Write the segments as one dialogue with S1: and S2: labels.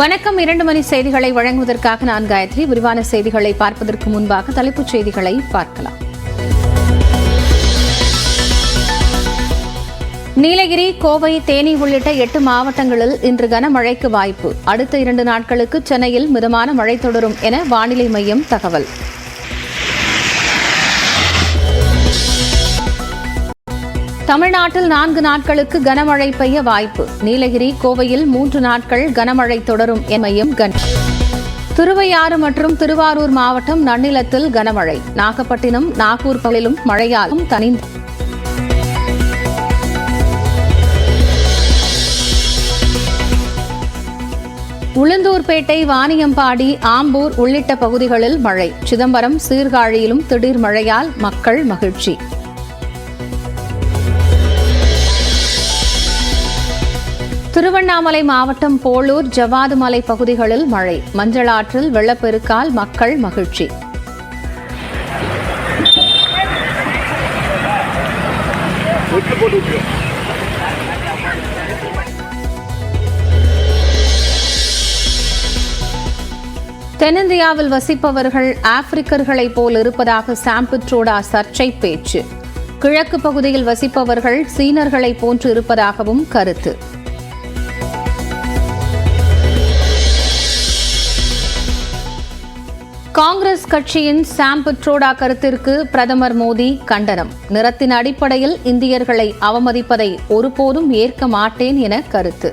S1: வணக்கம். 2 மணி செய்திகளை வழங்குவதற்காக நான் காயத்ரி. விரிவான செய்திகளை பார்ப்பதற்கு முன்பாக தலைப்புச் செய்திகளை பார்க்கலாம். நீலகிரி, கோவை, தேனி உள்ளிட்ட 8 மாவட்டங்களில் இன்று கனமழைக்கு வாய்ப்பு. அடுத்த 2 நாட்களுக்கு சென்னையில் மிதமான மழை தொடரும் என வானிலை மையம் தகவல். தமிழ்நாட்டில் 4 நாட்களுக்கு கனமழை பெய்ய வாய்ப்பு. நீலகிரி, கோவையில் 3 நாட்கள் கனமழை தொடரும் என மையம் திருவையாறு மற்றும் திருவாரூர் மாவட்டம் நன்னிலத்தில் கனமழை. நாகப்பட்டினம், நாகூர் பகுதியிலும் மழையால் தணிந்து. உளுந்தூர்பேட்டை, வாணியம்பாடி, ஆம்பூர் உள்ளிட்ட பகுதிகளில் மழை. சிதம்பரம், சீர்காழியிலும் திடீர் மழையால் மக்கள் மகிழ்ச்சி. திருவண்ணாமலை மாவட்டம் போளூர், ஜவ்வாது மலை பகுதிகளில் மழை. மஞ்சளாற்றில் வெள்ளப்பெருக்கால் மக்கள் மகிழ்ச்சி. தென்னிந்தியாவில் வசிப்பவர்கள் ஆப்பிரிக்கர்களைப் போல் இருப்பதாக சாம் பிட்ரோடா சர்ச்சை பேச்சு. கிழக்கு பகுதியில் வசிப்பவர்கள் சீனர்களைப் போன்று இருப்பதாகவும் கருத்து. காங்கிரஸ் கட்சியின் சாம் பிட்ரோடா கருத்திற்கு பிரதமர் மோடி கண்டனம். நிறத்தின் அடிப்படையில் இந்தியர்களை அவமதிப்பதை ஒருபோதும் ஏற்க மாட்டேன் என கருத்து.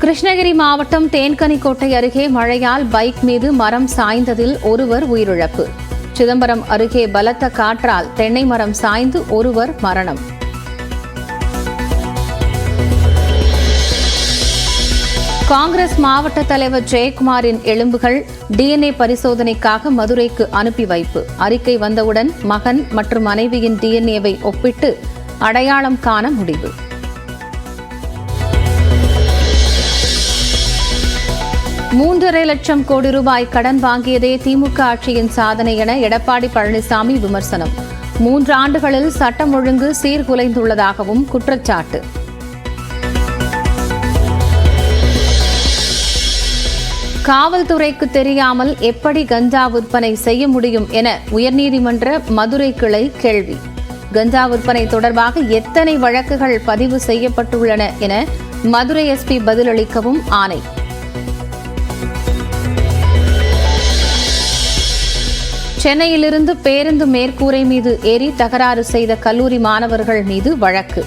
S1: கிருஷ்ணகிரி மாவட்டம் தேன்கனிக்கோட்டை அருகே மழையால் பைக் மீது மரம் சாய்ந்ததில் ஒருவர் உயிரிழப்பு. சிதம்பரம் அருகே பலத்த காற்றால் தென்னை மரம் சாய்ந்து ஒருவர் மரணம். காங்கிரஸ் மாவட்ட தலைவர் ஜெயக்குமாரின் எலும்புகள் DNA பரிசோதனைக்காக மதுரைக்கு அனுப்பி வைப்பு. அறிக்கை வந்தவுடன் மகன் மற்றும் மனைவியின் DNAவை ஒப்பிட்டு அடையாளம் காண முடிவு. $3.5 லட்சம் கோடி கடன் வாங்கியதே திமுக ஆட்சியின் சாதனை என எடப்பாடி பழனிசாமி விமர்சனம். 3 ஆண்டுகளில் சட்டம் ஒழுங்கு சீர்குலைந்துள்ளதாகவும் குற்றச்சாட்டு. காவல்துறைக்கு தெரியாமல் எப்படி கஞ்சா விற்பனை செய்ய முடியும் என உயர்நீதிமன்ற மதுரை கிளை கேள்வி. கஞ்சா விற்பனை தொடர்பாக எத்தனை வழக்குகள் பதிவு செய்யப்பட்டுள்ளன என மதுரை SP பதிலளிக்கவும் ஆணை. சென்னையிலிருந்து பேருந்து மேற்கூரை மீது ஏறி தகராறு செய்த கல்லூரி மாணவர்கள் மீது வழக்கு.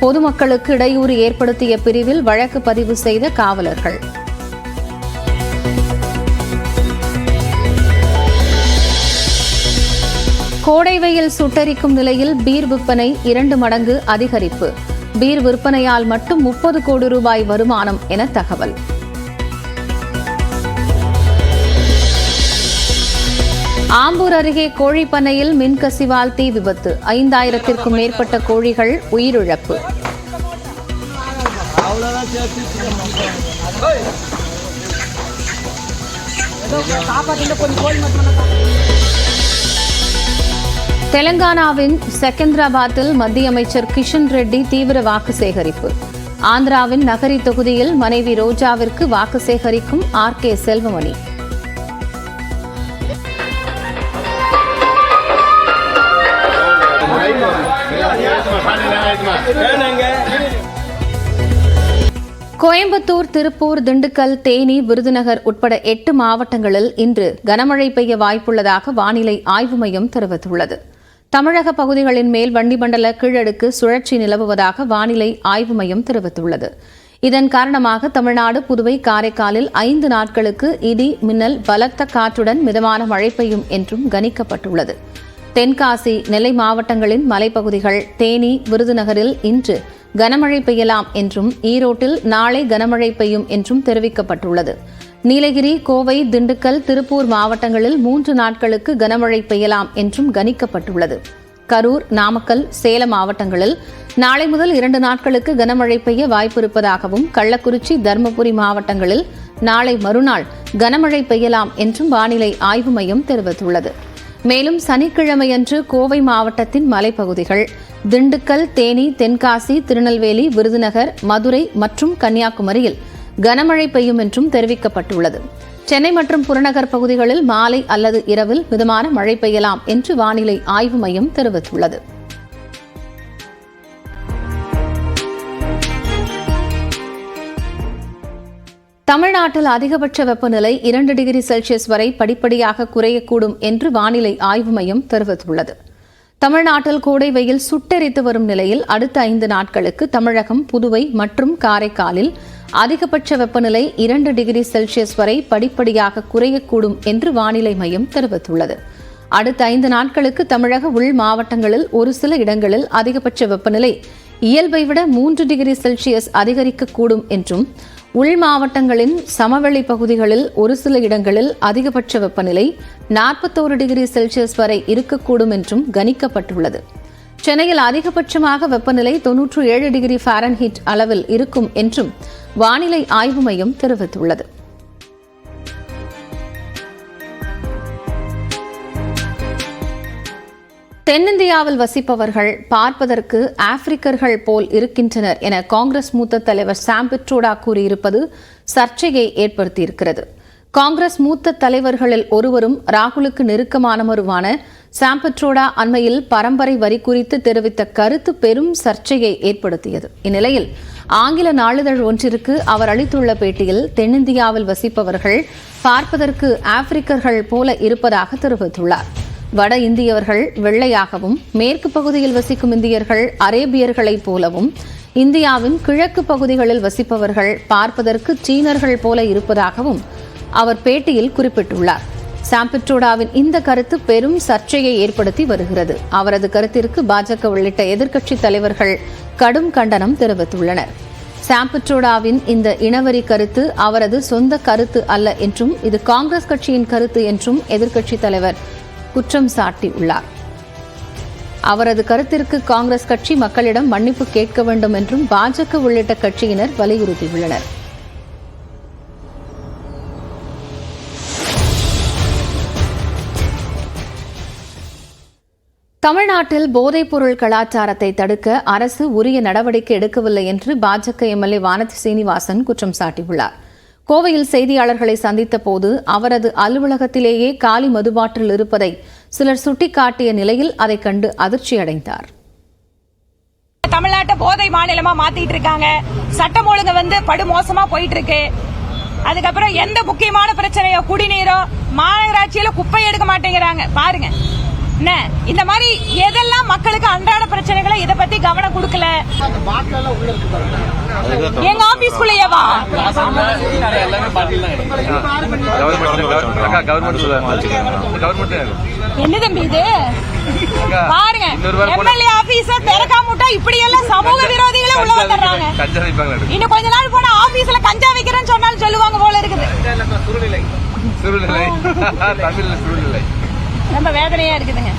S1: பொதுமக்களுக்கு இடையூறு ஏற்படுத்திய பிரிவில் வழக்கு பதிவு செய்த காவலர்கள். கோடை வெயில் சுட்டெரிக்கும் நிலையில் பீர் விற்பனை 2 மடங்கு அதிகரிப்பு. பீர் விற்பனையால் மட்டும் 30 கோடி வருமானம் என தகவல். ஆம்பூர் அருகே கோழிப்பண்ணையில் மின்கசிவால் தீ விபத்து. 5000த்திற்கும் மேற்பட்ட கோழிகள் உயிரிழப்பு. தெலங்கானாவின் செகந்திராபாத்தில் மத்திய அமைச்சர் கிஷன் ரெட்டி தீவிர வாக்கு சேகரிப்பு. ஆந்திராவின் நகரி தொகுதியில் மனைவி ரோஜாவிற்கு வாக்கு சேகரிக்கும் RK செல்வமணி. கோயம்புத்தூர், திருப்பூர், திண்டுக்கல், தேனி, விருதுநகர் உட்பட 8 மாவட்டங்களில் இன்று கனமழை பெய்ய வாய்ப்புள்ளதாக வானிலை ஆய்வு மையம் தெரிவித்துள்ளது. தமிழக பகுதிகளின் மேல் வளிமண்டல கீழடுக்கு சுழற்சி நிலவுவதாக வானிலை ஆய்வு மையம் தெரிவித்துள்ளது. இதன் காரணமாக தமிழ்நாடு, புதுவை, காரைக்காலில் 5 நாட்களுக்கு இடி, மின்னல், பலத்த காற்றுடன் மிதமான மழை பெய்யும் என்றும் கணிக்கப்பட்டுள்ளது. தென்காசி, நெல்லை மாவட்டங்களின் மலைப்பகுதிகள், தேனி, விருதுநகரில் இன்று கனமழை பெய்யலாம் என்றும், ஈரோட்டில் நாளை கனமழை பெய்யும் என்றும் தெரிவிக்கப்பட்டுள்ளது. நீலகிரி, கோவை, திண்டுக்கல், திருப்பூர் மாவட்டங்களில் 3 நாட்களுக்கு கனமழை பெய்யலாம் என்றும் கணிக்கப்பட்டுள்ளது. கரூர், நாமக்கல், சேலம் மாவட்டங்களில் நாளை முதல் 2 நாட்களுக்கு கனமழை பெய்ய வாய்ப்பிருப்பதாகவும், கள்ளக்குறிச்சி, தருமபுரி மாவட்டங்களில் நாளை மறுநாள் கனமழை பெய்யலாம் என்றும் வானிலை ஆய்வு மையம் தெரிவித்துள்ளது. மேலும் சனிக்கிழமையன்று கோவை மாவட்டத்தின் மலைப்பகுதிகள், திண்டுக்கல், தேனி, தென்காசி, திருநெல்வேலி, விருதுநகர், மதுரை மற்றும் கன்னியாகுமரியில் கனமழை பெய்யும் என்றும் தெரிவிக்கப்பட்டுள்ளது. சென்னை மற்றும் புறநகர் பகுதிகளில் மாலை அல்லது இரவில் மிதமான மழை பெய்யலாம் என்று வானிலை ஆய்வு மையம் தெரிவித்துள்ளது. தமிழ்நாட்டில் அதிகபட்ச வெப்பநிலை 2 டிகிரி செல்சியஸ் வரை படிப்படியாக குறையக்கூடும் என்று வானிலை ஆய்வு மையம் தெரிவித்துள்ளது. தமிழ்நாட்டில் கோடை வெயில் சுட்டெரித்து வரும் நிலையில் அடுத்த 5 நாட்களுக்கு தமிழகம், புதுவை மற்றும் காரைக்காலில் அதிகபட்ச வெப்பநிலை 2 டிகிரி செல்சியஸ் வரை படிப்படியாக குறையக்கூடும் என்று வானிலை மையம் தெரிவித்துள்ளது. அடுத்த 5 நாட்களுக்கு தமிழக உள் மாவட்டங்களில் ஒரு சில இடங்களில் அதிகபட்ச வெப்பநிலை இயல்பை விட 3 டிகிரி செல்சியஸ் அதிகரிக்கக்கூடும் என்றும், உள் மாவட்டங்களின் சமவெளி பகுதிகளில் ஒரு சில இடங்களில் அதிகபட்ச வெப்பநிலை 41 டிகிரி செல்சியஸ் வரை இருக்கக்கூடும் என்றும் கணிக்கப்பட்டுள்ளது. சென்னையில் அதிகபட்சமாக வெப்பநிலை 97 டிகிரி ஃபாரன்ஹீட் அளவில் இருக்கும் என்றும் வானிலை ஆய்வு மையம் தெரிவித்துள்ளது. தென்னிந்தியாவில் வசிப்பவர்கள் பார்ப்பதற்கு ஆப்பிரிக்கர்கள் போல் இருக்கின்றனர் என காங்கிரஸ் மூத்த தலைவர் சாம் பிட்ரோடா கூறியிருப்பது சர்ச்சையை ஏற்படுத்தியிருக்கிறது. காங்கிரஸ் மூத்த தலைவர்களில் ஒருவரும் ராகுலுக்கு நெருக்கமானவருமான சாம் பிட்ரோடா அண்மையில் பரம்பரை வரி குறித்து தெரிவித்த கருத்து பெரும் சர்ச்சையை ஏற்படுத்தியது. இந்நிலையில் ஆங்கில நாளிதழ் ஒன்றிற்கு அவர் அளித்துள்ள பேட்டியில் தென்னிந்தியாவில் வசிப்பவர்கள் பார்ப்பதற்கு ஆப்பிரிக்கர்கள் போல இருப்பதாக தெரிவித்துள்ளார். வட இந்தியவர்கள் வெள்ளையாகவும், மேற்கு பகுதியில் வசிக்கும் இந்தியர்கள் அரேபியர்களைப் போலவும், இந்தியாவின் கிழக்கு பகுதிகளில் வசிப்பவர்கள் பார்ப்பதற்கு சீனர்கள் போல இருப்பதாகவும் அவர் பேட்டியில் குறிப்பிட்டுள்ளார். சாம் பிட்ரோடாவின் இந்த கருத்து பெரும் சர்ச்சையை ஏற்படுத்தி வருகிறது. அவரது கருத்திற்கு பாஜக உள்ளிட்ட எதிர்க்கட்சித் தலைவர்கள் கடும் கண்டனம் தெரிவித்துள்ளனர். சாம் பிட்ரோடாவின் இந்த இனவரி கருத்து அவரது சொந்த கருத்து அல்ல என்றும், இது காங்கிரஸ் கட்சியின் கருத்து என்றும் எதிர்க்கட்சித் தலைவர் குற்றம் சாட்டியுள்ளார். அவரது கருத்திற்கு காங்கிரஸ் கட்சி மக்களிடம் மன்னிப்பு கேட்க வேண்டும் என்றும் பாஜக உள்ளிட்ட கட்சியினர் வலியுறுத்தியுள்ளனர். தமிழ்நாட்டில் போதைப்பொருள் கலாச்சாரத்தை தடுக்க அரசு உரிய நடவடிக்கை எடுக்கவில்லை என்று பாஜக எம்எல்ஏ வானதி சீனிவாசன் குற்றம் சாட்டியுள்ளார். கோவையில் செய்தியாளர்களை சந்தித்த போது அவரது அலுவலகத்திலேயே காலி மதுபாட்டில் இருப்பதை சிலர் சுட்டிக்காட்டிய நிலையில் அதை கண்டு அதிர்ச்சியடைந்தார்.
S2: தமிழ்நாட்டை போதை மாநிலமா மாத்திட்டு இருக்காங்க. சட்டம் ஒழுங்கு படுமோசமா போயிட்டு இருக்கு. அதுக்கப்புறம் எந்த முக்கியமான பிரச்சனையோ, குடிநீரோ, மாநகராட்சியில குப்பை எடுக்க மாட்டேங்கிறாங்க. பாருங்க, இந்த மாதிரி எதெல்லாம் மக்களுக்கு அன்றாட பிரச்சனைகளை இதை பத்தி கவனம் கொடுக்கல. எங்க ஆபீஸ்குள்ளேயேவா என்ன தம்பி இது? பாருங்க, எம்எல்ஏ ஆபீஸ திறக்காமட்டா இப்படி எல்லாம் சமூக விரோதிகளே உள்ள வந்துடுறாங்க. இன்னும் கொஞ்ச நாள் போனா ஆபீஸ்ல கஞ்சா வைக்கிறேன்னு சொன்னாலும் சொல்லுவாங்க போல இருக்குது. ரொம்ப வேதனையா இருக்குதுங்க.